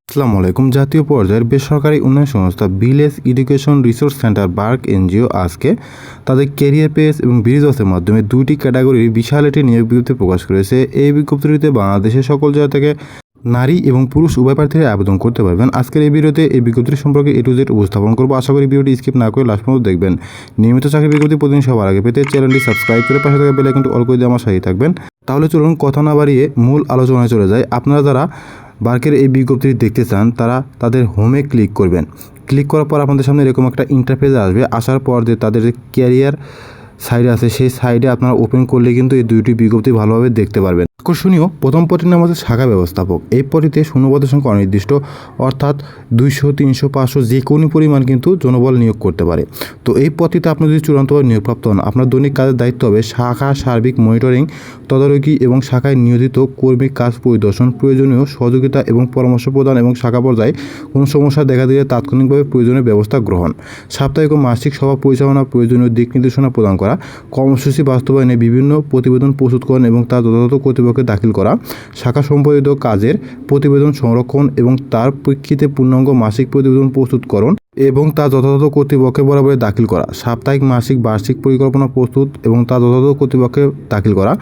আসসালামু আলাইকুম। জাতীয় পর্যায়ের বেসরকারি উন্নয়ন সংস্থা ভিলেজ এডুকেশন রিসোর্স সেন্টার বার্ক এনজিও আজকে তাদের ক্যারিয়ার পেজ এবং বিজনেসের মাধ্যমে দুইটি ক্যাটাগরির বিশাল একটি নিয়োগ বিজ্ঞপ্তি প্রকাশ করেছে। এই বিজ্ঞপ্তিতে বাংলাদেশের সকল জায়গা থেকে নারী এবং পুরুষ উভয় প্রার্থীরা আবেদন করতে পারবেন। আজকের এই ভিডিওতে এই বিজ্ঞপ্তি সম্পর্কে A to Z উপস্থাপন করবো। আশা করি ভিডিওটি স্কিপ না করে লাস্ট পর্যন্ত দেখবেন। নিয়মিত চাকরি বিজ্ঞপ্তি প্রতিদিন সবার আগে পেতে চ্যানেলটি সাবস্ক্রাইব করে পাশে থাকা বেল আইকনটি অল করে দিয়ে আমার সাথে থাকবেন। তাহলে চলুন কথা না বাড়িয়ে মূল আলোচনায় চলে যায়। আপনারা যারা বার্কের এই বিজ্ঞপ্তিটি দেখতে চান তারা তাদের হোমে ক্লিক করবেন। ক্লিক করার পর আপনাদের সামনে এরকম একটা ইন্টারফেস আসবে। আসার পর যে তাদের যে ক্যারিয়ার সাইডে আছে সেই সাইডে আপনারা ওপেন করলে কিন্তু এই দুইটি বিজ্ঞপ্তি ভালোভাবে দেখতে পারবেন। আকর্ষণীয় প্রথম পদটির নাম হচ্ছে শাখা ব্যবস্থাপক। এই পদটিতে শূন্যপদের সংখ্যা অনির্দিষ্ট, অর্থাৎ 200, 300, 500 যে কোনো পরিমাণ কিন্তু জনবল নিয়োগ করতে পারে। তো এই পদটিতে আপনি যদি চূড়ান্তভাবে নিয়োগপ্রাপ্ত হন, আপনার দৈনিক কাজের দায়িত্ব হবে শাখা সার্বিক মনিটরিং, তদারকি এবং শাখায় নিয়োজিত কর্মীর কাজ পরিদর্শন, প্রয়োজনীয় সহযোগিতা এবং পরামর্শ প্রদান এবং শাখা পর্যায়ে কোনো সমস্যা দেখা দিলে তাৎক্ষণিকভাবে প্রয়োজনীয় ব্যবস্থা গ্রহণ, সাপ্তাহিক ও মাসিক সভা পরিচালনা, প্রয়োজনীয় দিক নির্দেশনা প্রদান করা, কর্মসূচি বাস্তবায়নে বিভিন্ন প্রতিবেদন প্রস্তুতকরণ এবং তা যথাযথ কর্তৃপক্ষে দাখিল করা, শাখা সম্পাদিত কাজের প্রতিবেদন সংরক্ষণ এবং তার প্রেক্ষিতে পূর্ণাঙ্গ মাসিক প্রতিবেদন প্রস্তুতকরণ এবং তা যথাযথ কর্তৃপক্ষের বরাবর দাখিল করা, সাপ্তাহিক মাসিক বার্ষিক পরিকল্পনা প্রস্তুত এবং তা যথাযথ কর্তৃপক্ষে দাখিল করা,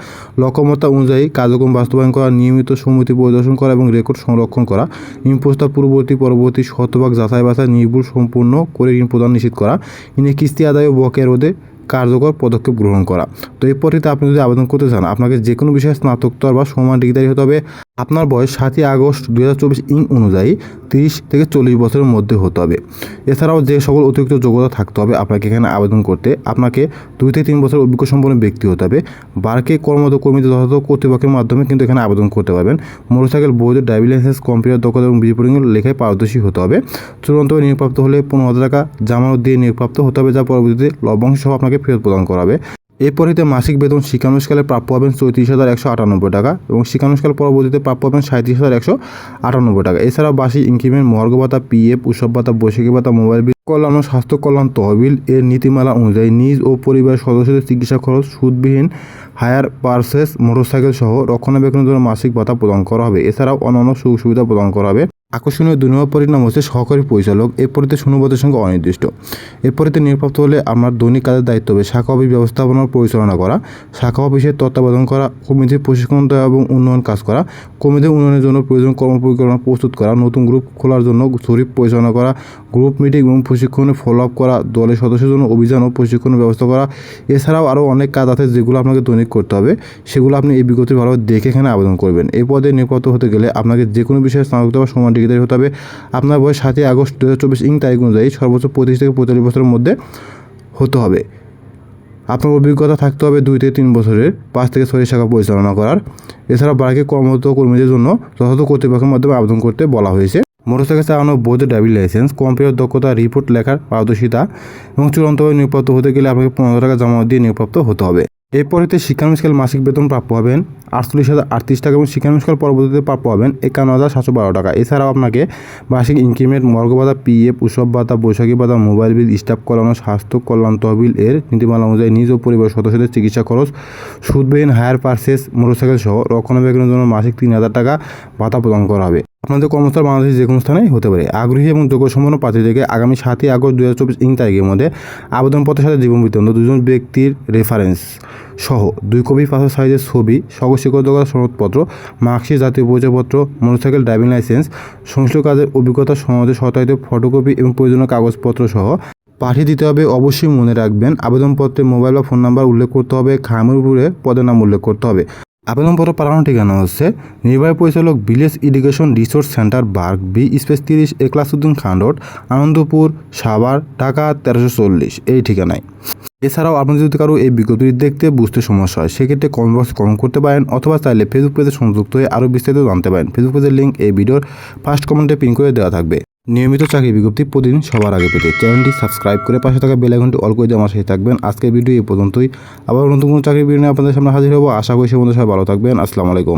লক্ষ্যমাত্রা অনুযায়ী কার্যক্রম বাস্তবায়ন করা, নিয়মিত সমিতি পরিদর্শন করা এবং রেকর্ড সংরক্ষণ করা, ঋণ প্রস্তাব পরবর্তী শতভাগ যাচাই বাছাই নির্ভুল সম্পূর্ণ করে ঋণ প্রদান নিশ্চিত করা, ঋণের কিস্তি আদায় ও বকেয়া রোধে কার্যকর পদক্ষেপ গ্রহণ করা। তো এই পদ্ধতিতে আপনি যদি আবেদন করতে চান, আপনাকে যে কোনো বিষয়ে স্নাতকোত্তর বা সমান ডিগ্রি হতে হবে। আপনার বয়স 7 আগস্ট 2024 অনুযায়ী 30 থেকে 40 বছরের মধ্যে হতে হবে। এছাড়াও যে সকল অতিরিক্ত যোগ্যতা থাকতে হবে আপনাকে এখানে আবেদন করতে, আপনাকে 2 থেকে 3 বছর অভিজ্ঞ সম্পন্ন ব্যক্তি হতে হবে। বার্কে কর্মরত কর্মীদের যথাযথ কর্তৃপক্ষের মাধ্যমে কিন্তু এখানে আবেদন করতে পারবেন। মোটরসাইকেল, বৈধ ড্রাইভিং লাইসেন্স, কম্পিউটার দক্ষতা এবং বিপরীত লেখায় পারদর্শী হতে হবে। চূড়ান্তভাবে নিয়োগপ্রাপ্ত হলে 15,000 টাকা জামানত দিয়ে নিয়োগপ্রাপ্ত হতে হবে, যা পরবর্তীতে লভ্যাংশ সহ আপনাকে ফেরত প্রদান করা হবে। এই পরিতে মাসিক বেতন শিক্ষানুষ্ঠানে প্রাপ্য হবেন 34,198 টাকা এবং শিক্ষানুষ্ঠান পরবর্তীতে প্রাপ্য হবেন 37,198 টাকা। এছাড়াও বার্ষিক ইনক্রিমেন্ট, মহার্ঘ ভাতা, PF, উৎসব ভাতা, বৈশাখী ভাতা, মোবাইল বিল, কল্যাণ ও স্বাস্থ্য কল্যাণ তহবিল এর নীতিমালা অনুযায়ী নিজ ও পরিবারের সদস্যদের চিকিৎসা খরচ সুদবিহীন হায়ার পারচেস মোটরসাইকেল সহ রক্ষণাবেক্ষণের জন্য মাসিক ভাতা প্রদান করা হবে। এছাড়াও অন্যান্য সুযোগ সুবিধা প্রদান করা হবে। আকর্ষণীয় 2 নম্বর পরিণাম হচ্ছে সহকারী পরিচালক। এই পরিতে শূন্যপদের সংখ্যা অনির্দিষ্ট। এই পরিতে নিয়োগপ্রাপ্ত হলে আমার দৈনিক কাজের দায়িত্ব হবে শাখা অফিস ব্যবস্থাপনার পরিচালনা করা, শাখা অফিসের তত্ত্বাবধান করা, কমিটির প্রশিক্ষণ দেওয়া এবং উন্নয়ন কাজ করা, কমিটির উন্নয়নের জন্য প্রয়োজন কর্মপরিকল্পনা প্রস্তুত করা, নতুন গ্রুপ খোলার জন্য জরিপ পরিচালনা করা, গ্রুপ মিটিং এবং প্রশিক্ষণে ফলো আপ করা, দলের সদস্যদের জন্য অভিযান ও প্রশিক্ষণের ব্যবস্থা করা। এছাড়াও আরও অনেক কাজ আছে যেগুলো আপনাকে দৈনিক করতে হবে। সেগুলো আপনি এই বিজ্ঞপ্তি ভালোভাবে দেখে এখানে আবেদন করবেন। এই পদে নিয়োগপ্রাপ্ত হতে গেলে আপনাকে যে কোনো বিষয়ে স্নাতকোত্তর বা সমান ডিগ্রি হতে হবে। আপনার বয়স 7 আগস্ট 2024 তারিখ অনুযায়ী সর্বোচ্চ 25 থেকে 45 বছরের মধ্যে হতে হবে। আপনার অভিজ্ঞতা থাকতে হবে 2 থেকে 3 বছরের 5 থেকে 6 শাখা পরিচালনা করার। এছাড়া বার্কে কর্মরত কর্মীদের জন্য যথাযথ কর্তৃপক্ষের মাধ্যমে আবেদন করতে বলা হয়েছে। মোটরসাইকেল চালানো, বৈধ ড্রাইভিং লাইসেন্স, কম্পিউটার দক্ষতা, রিপোর্ট লেখার পারদর্শিতা এবং চূড়ান্তভাবে নিয়োগপ্রাপ্ত হতে গেলে আপনাকে 15,000 টাকা জমা দিয়ে নিয়োগপ্রাপ্ত হতে হবে। এরপরেতে শিক্ষানুষ্ঠান মাসিক বেতন প্রাপ্য হবেন 48,038 টাকা এবং শিক্ষানুষ্ঠান পরবর্তীতে প্রাপ্য হবেন 51,712 টাকা। এছাড়াও আপনাকে বার্ষিক ইনক্রিমেন্ট, মহার্ঘ ভাতা, PF, উৎসব ভাতা, বৈশাখী ভাতা, মোবাইল বিল, স্টাফ কল্যাণ, স্বাস্থ্য কল্যাণ তহবিল এর নীতিমালা অনুযায়ী নিজ ও পরিবার সদস্যদের চিকিৎসা খরচ সুদবিহীন হায়ার পারচেস মোটরসাইকেল সহ রক্ষণাবেক্ষণের জন্য মাসিক 3,000 টাকা ভাতা প্রদান করা হবে। আপনাদের কর্মস্থল বাংলাদেশের যে কোনো স্থানেই হতে পারে। আগ্রহী এবং যোগ্য সম্পন্ন প্রার্থীদেরকে আগামী 7 আগস্ট 2024 তারিখের মধ্যে আবেদনপত্রের সাথে জীবন বৃত্তান্ত, 2 ব্যক্তির রেফারেন্স সহ 2 কপি পাসপোর্ট সাইজের ছবি, সকল শিক্ষকতা সনদপত্র, মার্কশিট, জাতীয় পরিচয়পত্র, মোটরসাইকেল ড্রাইভিং লাইসেন্স, সংশ্লিষ্ট কাজের অভিজ্ঞতা সনদের সত্যায়িত ফটোকপি এবং প্রয়োজনীয় কাগজপত্র সহ পাঠিয়ে দিতে হবে। অবশ্যই মনে রাখবেন আবেদনপত্রে মোবাইল বা ফোন নাম্বার উল্লেখ করতে হবে, খামের উপরে পদের নাম উল্লেখ করতে হবে। আবেদনপত্র পাঠানোর ঠিকানা হচ্ছে নির্বাহী পরিচালক, ভিলেজ এডুকেশন রিসোর্স সেন্টার বার্ক, B/30 এক্লাসউদ্দিন খান রোড, আনন্দপুর, সাভার, ঢাকা 1340 এই ঠিকানায়। এছাড়াও আপনি যদি কারো এই বিজ্ঞপ্তি দেখতে বুঝতে সমস্যা হয় সেক্ষেত্রে কমেন্ট বক্সে কমেন্ট করতে পারেন, অথবা চাইলে ফেসবুক পেজে সংযুক্ত হয়ে আরও বিস্তারিত জানতে পারেন। ফেসবুক পেজের লিঙ্ক এই ভিডিওর ফার্স্ট কমেন্টে পিন করে দেওয়া থাকবে। নিয়মিত চাকরি বিজ্ঞপ্তি প্রতিদিন সবার আগে পেতে চ্যানেলটি সাবস্ক্রাইব করে পাশে থাকা বেল আইকনটি অল করে দিয়ে আমার সাথে থাকবেন। আজকের ভিডিও এই পর্যন্তই। আবার নতুন কোনো চাকরির ভিডিও নিয়ে আপনাদের সামনে হাজির হবো। আশা করি সে বন্ধু সবাই ভালো থাকবেন। আসসালামু আলাইকুম।